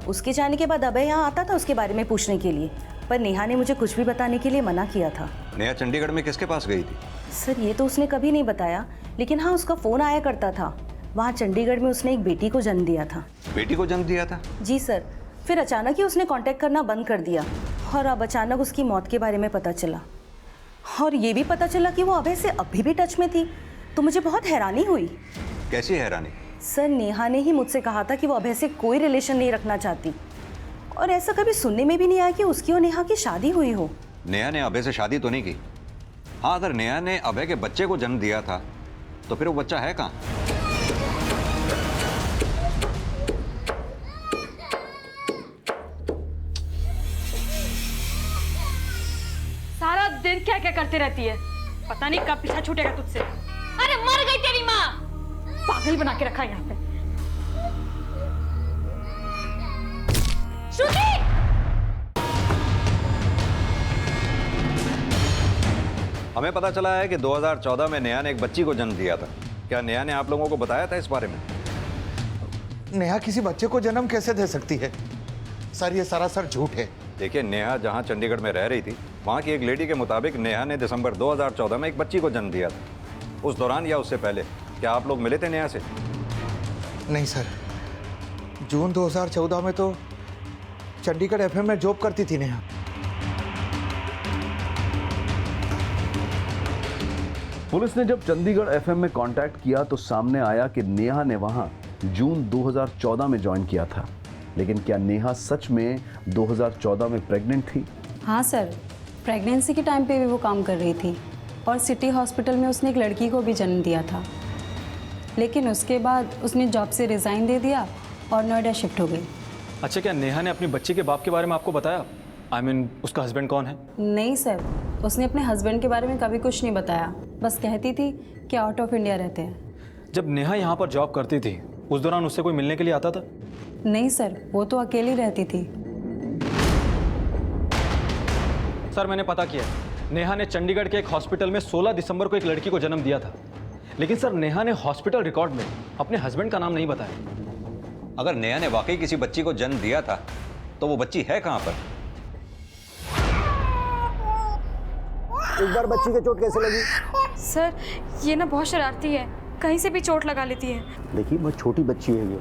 Speaker 22: उसके जाने के बाद अभय यहाँ आता था उसके बारे में पूछने के लिए, पर नेहा ने मुझे कुछ भी बताने के लिए मना किया था।
Speaker 5: नेहा चंडीगढ़ में किसके पास गई थी?
Speaker 22: सर, ये तो उसने कभी नहीं बताया, लेकिन हाँ उसका फोन आया करता था। वहाँ चंडीगढ़ में उसने एक बेटी को जन्म दिया था।
Speaker 5: बेटी को जन्म दिया था?
Speaker 22: जी सर। फिर अचानक ही उसने कांटेक्ट करना बंद कर दिया और अब अचानक उसकी मौत के बारे में पता चला। और ये भी पता चला कि वो अभय से अभी भी टच में थी, तो मुझे बहुत हैरानी हुई।
Speaker 5: कैसी हैरानी?
Speaker 22: सर, नेहा ने ही मुझसे कहा था कि वो अभय से कोई रिलेशन नहीं रखना चाहती और ऐसा कभी सुनने में भी नहीं आया कि उसकी और नेहा की शादी हुई हो।
Speaker 5: नेहा ने अभय से शादी तो नहीं की। हाँ, अगर नेहा ने अभय के बच्चे को जन्म दिया था तो फिर वो बच्चा है कहाँ?
Speaker 18: सारा दिन क्या क्या करती रहती है, पता नहीं कब पीछा छूटेगा तुझसे। अरे मर गई तेरी माँ। पागल बना के रखा है यहाँ पे। श्रुति!
Speaker 5: हमें पता चला है कि 2014 में नेहा ने एक बच्ची को जन्म दिया था। क्या नेहा ने आप लोगों को बताया था इस बारे में?
Speaker 11: नेहा किसी बच्चे को जन्म कैसे दे सकती है? सर ये सरासर झूठ है।
Speaker 5: देखिए, नेहा जहां चंडीगढ़ में रह रही थी, वहां की एक लेडी के मुताबिक नेहा ने दिसंबर 2014 में एक बच्ची को जन्म दिया था। उस दौरान या उससे पहले क्या आप लोग मिले थे नेहा से?
Speaker 11: नहीं सर, जून 2014 में तो चंडीगढ़ एफएम में जॉब करती थी नेहा।
Speaker 12: पुलिस ने जब चंडीगढ़ एफएम में कांटेक्ट किया तो सामने आया कि नेहा ने वहां जून 2014 में ज्वाइन किया था। लेकिन क्या नेहा सच में 2014 में प्रेग्नेंट थी?
Speaker 1: हाँ सर, प्रेगनेंसी के टाइम पे भी वो काम कर रही थी और सिटी हॉस्पिटल में उसने एक लड़की को भी जन्म दिया था। लेकिन उसके बाद उसने जॉब से रिज़ाइन दे दिया और नोएडा शिफ्ट हो गई।
Speaker 2: अच्छा, क्या नेहा ने अपनी बच्ची के बाप के बारे में आपको बताया? I mean, उसका हस्बैंड कौन है?
Speaker 1: नहीं सर, उसने अपने हस्बैंड के बारे में कभी कुछ नहीं बताया। बस कहती थी कि आउट ऑफ इंडिया रहते हैं।
Speaker 2: जब नेहा यहाँ पर जॉब करती थी उस दौरान उससे कोई मिलने के लिए आता था?
Speaker 1: नहीं सर, वो तो अकेली रहती थी।
Speaker 2: सर, मैंने पता किया, नेहा ने चंडीगढ़ के एक हॉस्पिटल में 16 दिसंबर को एक लड़की को जन्म दिया था। लेकिन सर, नेहा ने हॉस्पिटल रिकॉर्ड में अपने हस्बैंड का नाम नहीं बताया।
Speaker 5: अगर नेहा ने वाकई किसी बच्ची को जन्म दिया था तो वो बच्ची है कहाँ पर?
Speaker 19: एक बार बच्ची को चोट कैसे लगी?
Speaker 18: सर, ये ना बहुत शरारती है, कहीं से भी चोट लगा लेती है।
Speaker 19: देखिए, बहुत छोटी बच्ची है ये,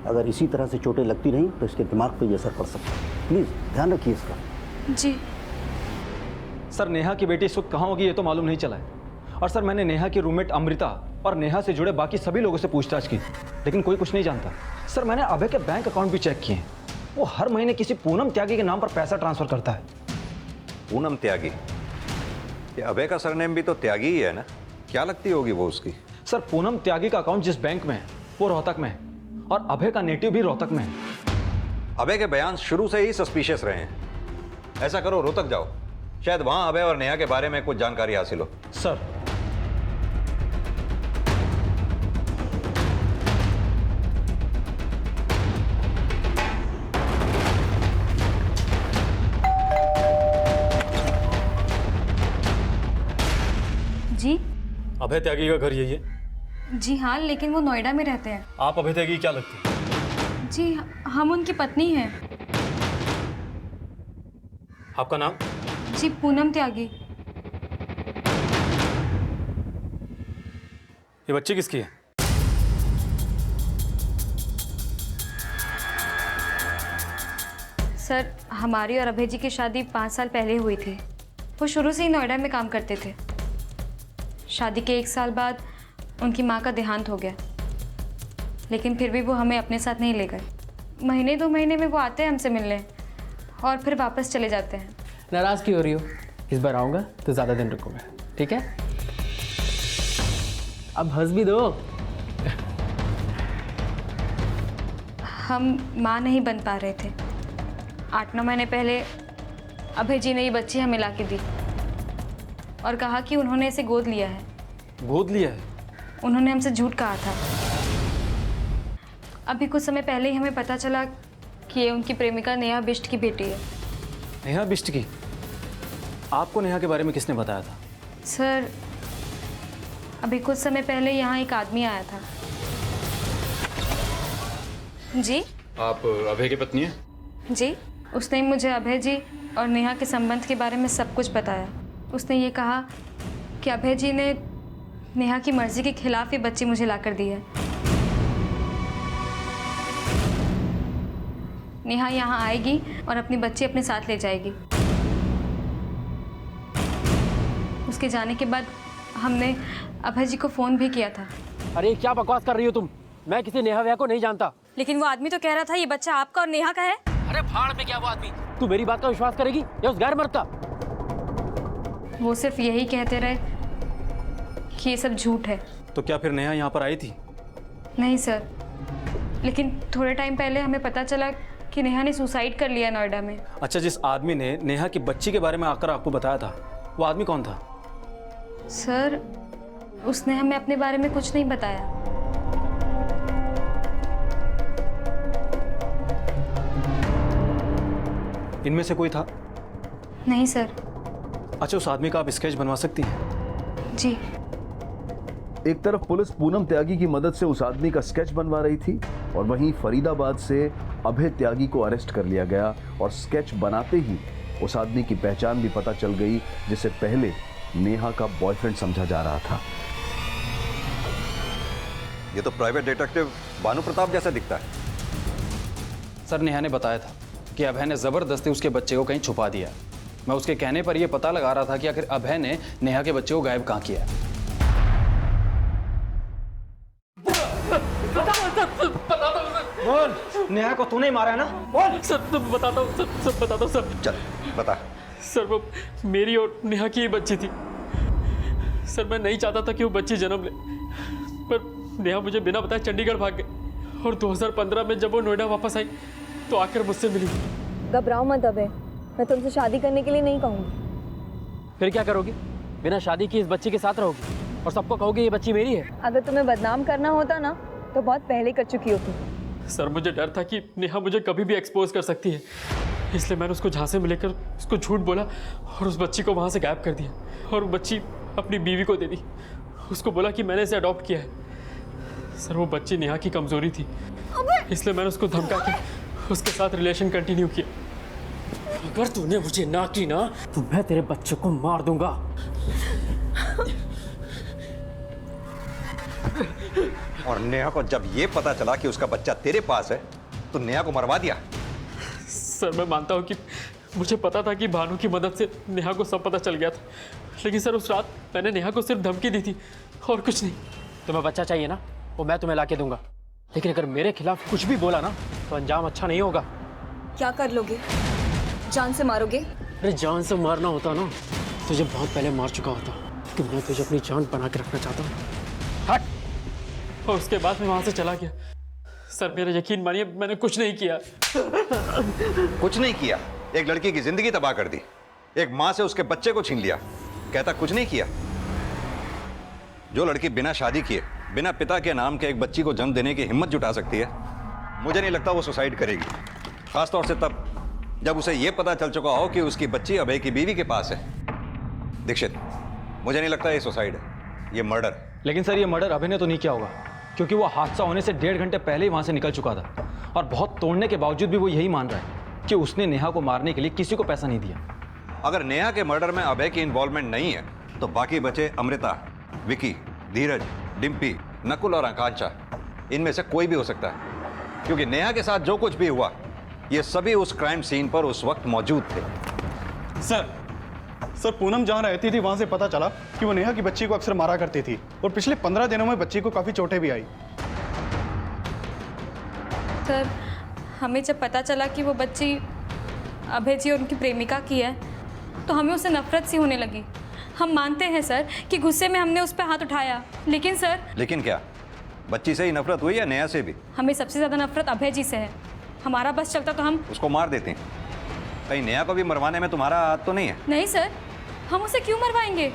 Speaker 19: अगर इसी तरह से चोटें लगती रहीं तो इसके दिमाग पे ये असर पड़ सकता है। प्लीज़ ध्यान रखिए इसका।
Speaker 18: जी
Speaker 2: सर, नेहा की बेटी इस वक्त कहाँ होगी ये तो मालूम नहीं चला है। और सर, मैंने नेहा की रूममेट अमृता और नेहा से जुड़े बाकी सभी लोगों से पूछताछ की, लेकिन कोई कुछ नहीं जानता। सर, मैंने अभय के बैंक अकाउंट भी चेक किए, वो हर महीने किसी पूनम त्यागी के नाम पर पैसा ट्रांसफर करता है।
Speaker 5: पूनम त्यागी? ये अभय का सरनेम भी तो त्यागी ही है ना? क्या लगती होगी वो उसकी?
Speaker 2: सर, पूनम त्यागी का अकाउंट जिस बैंक में है वो रोहतक में है और अभय का नेटिव भी रोहतक में है।
Speaker 5: अभय के बयान शुरू से ही सस्पिशियस रहे हैं। ऐसा करो, रोहतक जाओ, शायद वहां अभय और नेहा के बारे में कुछ जानकारी हासिल हो।
Speaker 2: सर,
Speaker 16: जी
Speaker 2: अभय त्यागी का घर यही है?
Speaker 16: जी हाँ, लेकिन वो नोएडा में रहते हैं।
Speaker 2: आप अभय त्यागी क्या लगती है?
Speaker 16: जी हम उनकी पत्नी हैं।
Speaker 2: आपका नाम?
Speaker 16: जी पूनम त्यागी।
Speaker 2: ये बच्ची किसकी है?
Speaker 16: सर, हमारी और अभय जी की शादी 5 साल पहले हुई थी। वो शुरू से ही नोएडा में काम करते थे। शादी के 1 साल बाद उनकी माँ का देहांत हो गया, लेकिन फिर भी वो हमें अपने साथ नहीं ले गए। महीने 2 महीने में वो आते हैं हमसे मिलने और फिर वापस चले जाते हैं।
Speaker 10: नाराज़ क्यों हो रही हो? इस बार आऊँगा तो ज़्यादा दिन रुकूंगा, ठीक है? अब हंस भी दो।
Speaker 16: हम माँ नहीं बन पा रहे थे। 8-9 महीने पहले अभय जी ने ये बच्ची हमें ला के दी और कहा कि उन्होंने इसे गोद लिया है।
Speaker 2: गोद लिया है?
Speaker 16: उन्होंने हमसे झूठ कहा था। अभी कुछ समय पहले ही हमें पता चला कि ये उनकी प्रेमिका नेहा बिष्ट की बेटी है।
Speaker 2: नेहा बिष्ट की? आपको नेहा के बारे में किसने बताया था?
Speaker 16: सर, अभी कुछ समय पहले यहाँ एक आदमी आया था। जी?
Speaker 2: आप अभय की पत्नी हैं?
Speaker 16: जी, उसने मुझे अभय जी और नेहा के संबंध के बारे में सब कुछ बताया। उसने ये कहा कि अभय जी ने नेहा की मर्जी के खिलाफ ये बच्ची मुझे लाकर दी है। नेहा यहाँ आएगी और अपनी बच्ची अपने साथ ले जाएगी। उसके जाने के बाद हमने अभय जी को फ़ोन भी किया था।
Speaker 10: अरे क्या बकवास कर रही हो तुम? मैं किसी नेहा वेहा को नहीं जानता।
Speaker 18: लेकिन वो आदमी तो कह रहा था ये बच्चा आपका और नेहा का है।
Speaker 10: अरे भाड़ में क्या वो आदमी? तू मेरी बात का विश्वास करेगी या उस गैर मर्द का?
Speaker 16: वो सिर्फ यही कहते रहे कि ये सब झूठ है।
Speaker 2: तो क्या फिर नेहा यहाँ पर आई थी?
Speaker 16: नहीं सर, लेकिन थोड़े टाइम पहले हमें पता चला कि नेहा ने सुसाइड कर लिया नोएडा में।
Speaker 2: अच्छा, जिस आदमी ने नेहा की बच्ची के बारे में आकर आपको बताया था, वो आदमी कौन था?
Speaker 16: सर, उसने हमें अपने बारे में कुछ नहीं बताया।
Speaker 2: इनमें से कोई था?
Speaker 16: नहीं सर।
Speaker 2: अच्छा, उस आदमी का आप स्केच बनवा सकती हैं?
Speaker 16: जी।
Speaker 12: एक तरफ पुलिस पूनम त्यागी की मदद से उस आदमी का स्केच बनवा रही थी और वहीं फरीदाबाद से अभय त्यागी को अरेस्ट कर लिया गया और स्केच बनाते ही उस आदमी की पहचान भी पता चल गई जिसे पहले नेहा का बॉयफ्रेंड समझा जा रहा था।
Speaker 5: ये तो प्राइवेट डिटेक्टिव भानु प्रताप जैसा दिखता है।
Speaker 2: सर, नेहा ने बताया था कि अभय ने जबरदस्ती उसके बच्चे को कहीं छुपा दिया। मैं उसके कहने पर यह पता लगा रहा था कि आखिर अभय ने नेहा के बच्चे को गायब कहाँ किया है। बोल, नेहा को तूने मारा है ना? बोल।
Speaker 6: सर बताता हूँ सर, बताता हूँ सर।
Speaker 5: चल बता।
Speaker 6: सर वो मेरी और नेहा की ही बच्ची थी। सर मैं नहीं चाहता था कि वो बच्ची जन्म ले, पर नेहा मुझे बिना बताए चंडीगढ़ भाग गई और 2015 में जब वो नोएडा वापस आई तो आकर मुझसे मिली।
Speaker 13: घबराओ मत अबे, मैं तुमसे शादी करने के लिए नहीं कहूँगी।
Speaker 10: फिर क्या करोगी? बिना शादी की इस बच्ची के साथ रहोगी और सबको कहोगे ये बच्ची मेरी है?
Speaker 13: अगर तुम्हें बदनाम करना होता ना तो बहुत पहले कर चुकी होती।
Speaker 6: सर मुझे डर था कि नेहा मुझे कभी भी एक्सपोज कर सकती है, इसलिए मैंने उसको झांसे में लेकर उसको झूठ बोला और उस बच्ची को वहाँ से गायब कर दिया और बच्ची अपनी बीवी को दे दी। उसको बोला कि मैंने इसे अडॉप्ट किया है। सर वो बच्ची नेहा की कमजोरी थी, इसलिए मैंने उसको धमका के उसके साथ रिलेशन कंटिन्यू किया।
Speaker 10: अगर तूने मुझे ना की ना तो मैं तेरे बच्चे को मार दूंगा।
Speaker 5: और नेहा को जब ये पता चला कि उसका बच्चा तेरे पास है तो नेहा को मरवा दिया।
Speaker 6: सर मैं मानता हूँ कि मुझे पता था कि भानु की मदद से नेहा को सब पता चल गया था, लेकिन सर उस रात मैंने नेहा को सिर्फ धमकी दी थी और कुछ नहीं।
Speaker 10: तुम्हें बच्चा चाहिए ना, वो मैं तुम्हें लाके दूंगा, लेकिन अगर मेरे खिलाफ कुछ भी बोला ना तो अंजाम अच्छा नहीं होगा।
Speaker 4: क्या कर लोगे? जान से मारोगे?
Speaker 10: अरे जान से मारना होता ना तुझे बहुत पहले मार चुका होता, लेकिन मैं तुझे अपनी जान बना के रखना चाहता हूँ।
Speaker 6: हट। और उसके बाद मैं वहां से चला गया। सर मेरा यकीन मानिए मैंने कुछ नहीं किया।
Speaker 5: कुछ नहीं किया? एक लड़की की जिंदगी तबाह कर दी, एक माँ से उसके बच्चे को छीन लिया, कहता कुछ नहीं किया? जो लड़की बिना शादी किए बिना पिता के नाम के एक बच्ची को जन्म देने की हिम्मत जुटा सकती है, मुझे नहीं लगता वो सुसाइड करेगी, खासतौर से तब जब उसे यह पता चल चुका हो कि उसकी बच्ची अभय की बीवी के पास है। दीक्षित, मुझे नहीं लगता ये सुसाइड है, ये मर्डर।
Speaker 2: लेकिन सर ये मर्डर अभय ने तो नहीं किया होगा, क्योंकि वो हादसा होने से 1.5 घंटे पहले ही वहां से निकल चुका था और बहुत तोड़ने के बावजूद भी वो यही मान रहा है कि उसने नेहा को मारने के लिए किसी को पैसा नहीं दिया।
Speaker 5: अगर नेहा के मर्डर में अभय की इन्वॉल्वमेंट नहीं है तो बाकी बचे अमृता, विकी, धीरज, डिम्पी, नकुल और आकांक्षा, इनमें से कोई भी हो सकता है, क्योंकि नेहा के साथ जो कुछ भी हुआ ये सभी उस क्राइम सीन पर उस वक्त मौजूद थे।
Speaker 3: सर पूनम जहां रहती थी वहां से पता चला कि वो नेहा की बच्ची को अक्सर मारा करती थी और पिछले 15 दिनों में बच्ची को काफी चोटें भी आई।
Speaker 16: सर हमें जब पता चला कि वो बच्ची अभय जी और उनकी प्रेमिका की है तो हमें उससे नफरत सी होने लगी। हम मानते हैं सर कि गुस्से में हमने उस पर हाथ उठाया, लेकिन सर।
Speaker 5: लेकिन क्या बच्ची से ही नफरत हुई या नेहा से भी?
Speaker 16: हमें सबसे ज्यादा नफरत अभय जी से है। हमारा बस चलता तो हम
Speaker 5: उसको मार देते हैं। कहीं नेहा को भी मरवाने में तुम्हारा हाथ तो नहीं है?
Speaker 16: नहीं सर, हम उसे क्यों मरवाएंगे?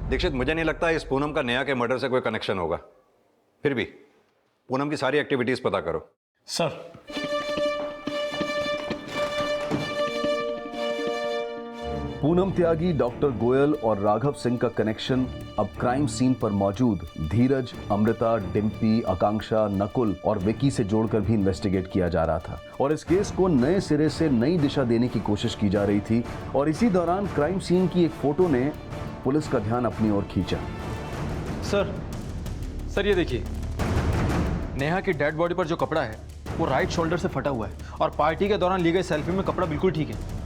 Speaker 5: दीक्षित, मुझे नहीं लगता इस पूनम का नेहा के मर्डर से कोई कनेक्शन होगा। फिर भी पूनम की सारी एक्टिविटीज पता करो।
Speaker 2: सर
Speaker 12: पूनम त्यागी, डॉक्टर गोयल और राघव सिंह का कनेक्शन अब क्राइम सीन पर मौजूद धीरज, अमृता, डिम्पी, आकांक्षा, नकुल और विकी से जोड़कर भी इन्वेस्टिगेट किया जा रहा था और इस केस को नए सिरे से नई दिशा देने की कोशिश की जा रही थी। और इसी दौरान क्राइम सीन की एक फोटो ने पुलिस का ध्यान अपनी ओर खींचा।
Speaker 2: सर ये देखिए, नेहा की डेड बॉडी पर जो कपड़ा है वो राइट शोल्डर से फटा हुआ है और पार्टी के दौरान ली गई सेल्फी में कपड़ा बिल्कुल ठीक है।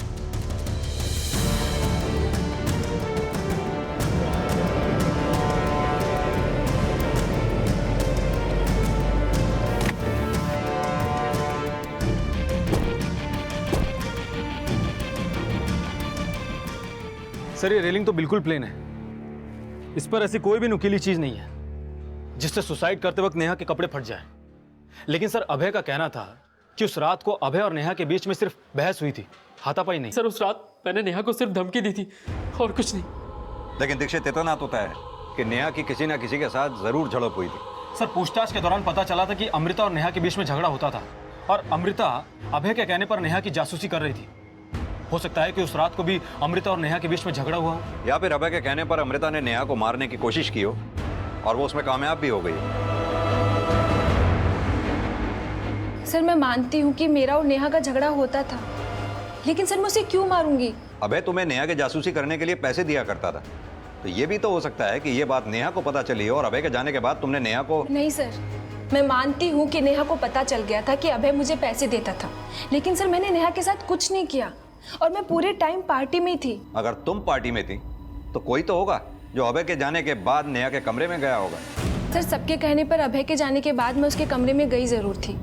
Speaker 2: सर ये रेलिंग तो बिल्कुल प्लेन है, इस पर ऐसी कोई भी नुकीली चीज नहीं है जिससे सुसाइड करते वक्त नेहा के कपड़े फट जाए। लेकिन सर अभय का कहना था कि उस रात को अभय और नेहा के बीच में सिर्फ बहस हुई थी, हाथापाई नहीं।
Speaker 6: सर उस रात मैंने नेहा को सिर्फ धमकी दी थी और कुछ नहीं।
Speaker 5: लेकिन दीक्षित इतना तो तय है कि नेहा की किसी ना किसी के साथ जरूर झड़प हुई थी।
Speaker 2: सर पूछताछ के दौरान पता चला था कि अमृता और नेहा के बीच में झगड़ा होता था और अमृता अभय के कहने पर नेहा की जासूसी कर रही थी। हो सकता है कि उस रात को भी अमृता और नेहा के बीच में झगड़ा हुआ हो,
Speaker 5: या फिर अभय के कहने पर अमृता ने नेहा को मारने की कोशिश की हो और वो उसमें कामयाब भी हो गई।
Speaker 4: सर मैं मानती हूँ कि मेरा और नेहा का झगड़ा होता था, लेकिन सर मैं उसे क्यों मारूंगी?
Speaker 5: अभय तुम्हें नेहा के जासूसी करने के लिए पैसे दिया करता था, तो ये भी तो हो सकता है कि ये बात नेहा को पता चली हो और अभय के जाने के बाद तुमने नेहा को।
Speaker 4: नहीं सर, मैं मानती हूँ कि नेहा को पता चल गया था कि अभय मुझे पैसे देता था, लेकिन सर मैंने नेहा के साथ कुछ नहीं किया और मैं पूरे टाइम पार्टी में थी।
Speaker 5: अगर तुम पार्टी में थी तो कोई तो होगा जो अभय के जाने के बाद नेहा के कमरे में गया होगा।
Speaker 4: सर सबके कहने पर अभय के जाने के बाद मैं उसके कमरे में गई जरूर थी,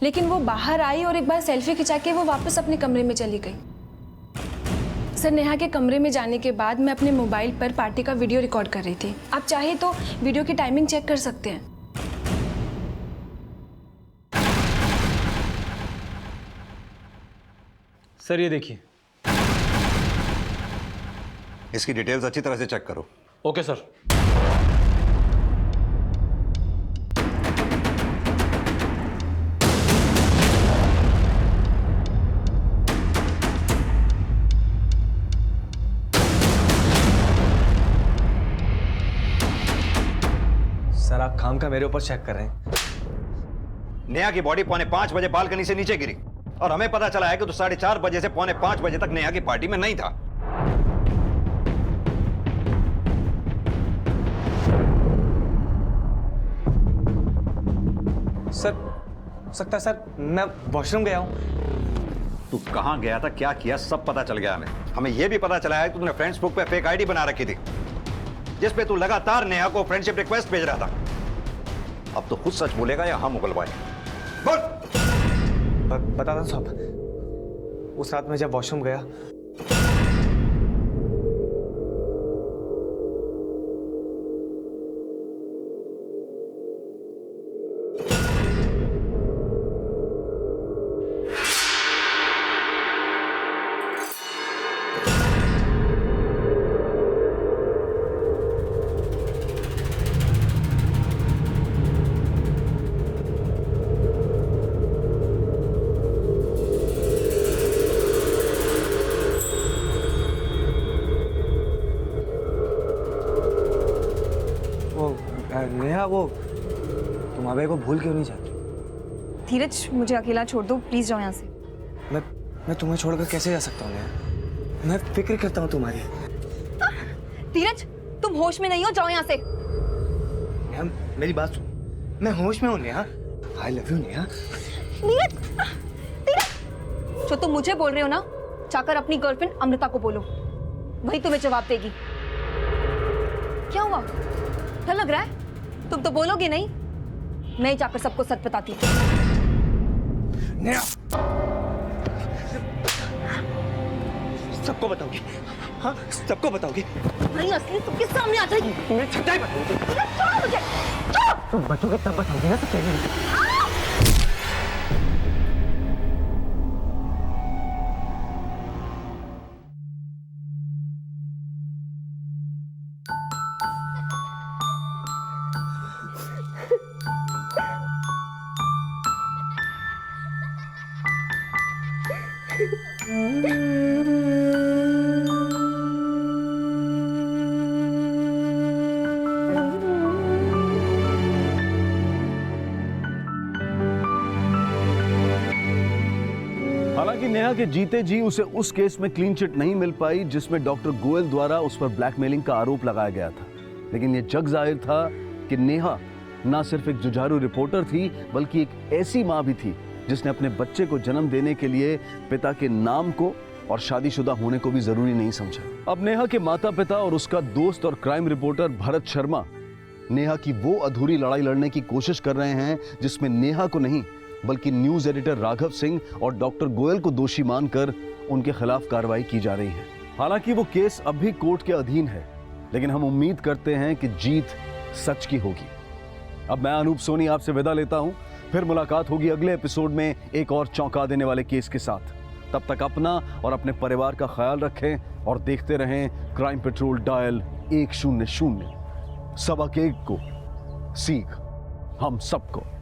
Speaker 4: लेकिन वो बाहर आई और एक बार सेल्फी खिंचा के वो वापस अपने कमरे में चली गई। सर नेहा के कमरे में जाने के बाद मैं अपने मोबाइल पर पार्टी का वीडियो रिकॉर्ड कर रही थी। आप चाहे तो वीडियो की टाइमिंग चेक कर सकते हैं।
Speaker 2: सर ये देखिए।
Speaker 5: इसकी डिटेल्स अच्छी तरह से चेक करो।
Speaker 2: Okay sir.
Speaker 9: सर आप खाम का मेरे ऊपर चेक कर रहे हैं।
Speaker 5: नेहा की बॉडी 4:45 बजे बालकनी से नीचे गिरी और हमें पता चला है कि तो 4:30 बजे से 4:45 बजे तक नेहा की पार्टी में नहीं था।
Speaker 9: सर सकता सर मैं वॉशरूम गया हूँ।
Speaker 5: तू कहाँ गया था, क्या किया, सब पता चल गया हमें। हमें यह भी पता चला है कि तुमने फेसबुक पे फेक आईडी बना रखी थी जिस पे तू लगातार नेहा को फ्रेंडशिप रिक्वेस्ट भेज रहा था। अब तो खुद सच बोलेगा या हम उगलवाए? बोल।
Speaker 9: बता दो साहब, उस रात में जब वॉशरूम गया नेहा, वो तुम अभय को भूल क्यों नहीं जाती?
Speaker 7: धीरज मुझे अकेला छोड़ दो प्लीज, जाओ यहाँ से।
Speaker 9: मैं तुम्हें छोड़कर कैसे जा सकता हूँ नेहा? मैं फिक्र करता हूँ तुम्हारी।
Speaker 7: धीरज तुम होश में नहीं हो, जाओ यहाँ से।
Speaker 9: नेहा मेरी बात सुन, मैं होश में हूँ Neha. I love you Neha.
Speaker 7: Dheeraj, Dheeraj जो तुम मुझे बोल रहे हो ना, जाकर अपनी गर्लफ्रेंड अमृता को बोलो, वही तुम्हें जवाब देगी। क्या हुआ, डर लग रहा है? तुम तो बोलोगे नहीं, मैं जाकर सबको सच बताती हूँ।
Speaker 9: सबको बताओगी? हाँ सबको बताओगी?
Speaker 7: नहीं, असली सबके सामने आ जाएगी।
Speaker 9: मैं सच्चाई बताऊंगी।
Speaker 7: छोड़ो मुझे, छोड़ो।
Speaker 9: तुम बचोगे तब बताओगी ना सच्चाई।
Speaker 12: हालांकि नेहा के जीते जी उसे उस केस में क्लीन चिट नहीं मिल पाई जिसमें डॉक्टर गोयल द्वारा उस पर ब्लैकमेलिंग का आरोप लगाया गया था, लेकिन यह जग जाहिर था कि नेहा ना सिर्फ एक जुझारू रिपोर्टर थी बल्कि एक ऐसी मां भी थी जिसने अपने बच्चे को जन्म देने के लिए पिता के नाम को और शादीशुदा होने को भी जरूरी नहीं समझा। अब नेहा के माता पिता और उसका दोस्त और क्राइम रिपोर्टर भरत शर्मा नेहा की वो अधूरी लड़ाई लड़ने की कोशिश कर रहे हैं जिसमें नेहा को नहीं बल्कि न्यूज एडिटर राघव सिंह और डॉक्टर गोयल को दोषी मानकर उनके खिलाफ कार्रवाई की जा रही है। हालांकि वो केस अब भी कोर्ट के अधीन है, लेकिन हम उम्मीद करते हैं कि जीत सच की होगी। अब मैं अनूप सोनी आपसे विदा लेता हूं, फिर मुलाकात होगी अगले एपिसोड में एक और चौंका देने वाले केस के साथ। तब तक अपना और अपने परिवार का ख्याल रखें और देखते रहें क्राइम पेट्रोल डायल 100। सबक एक को सीख हम सबको।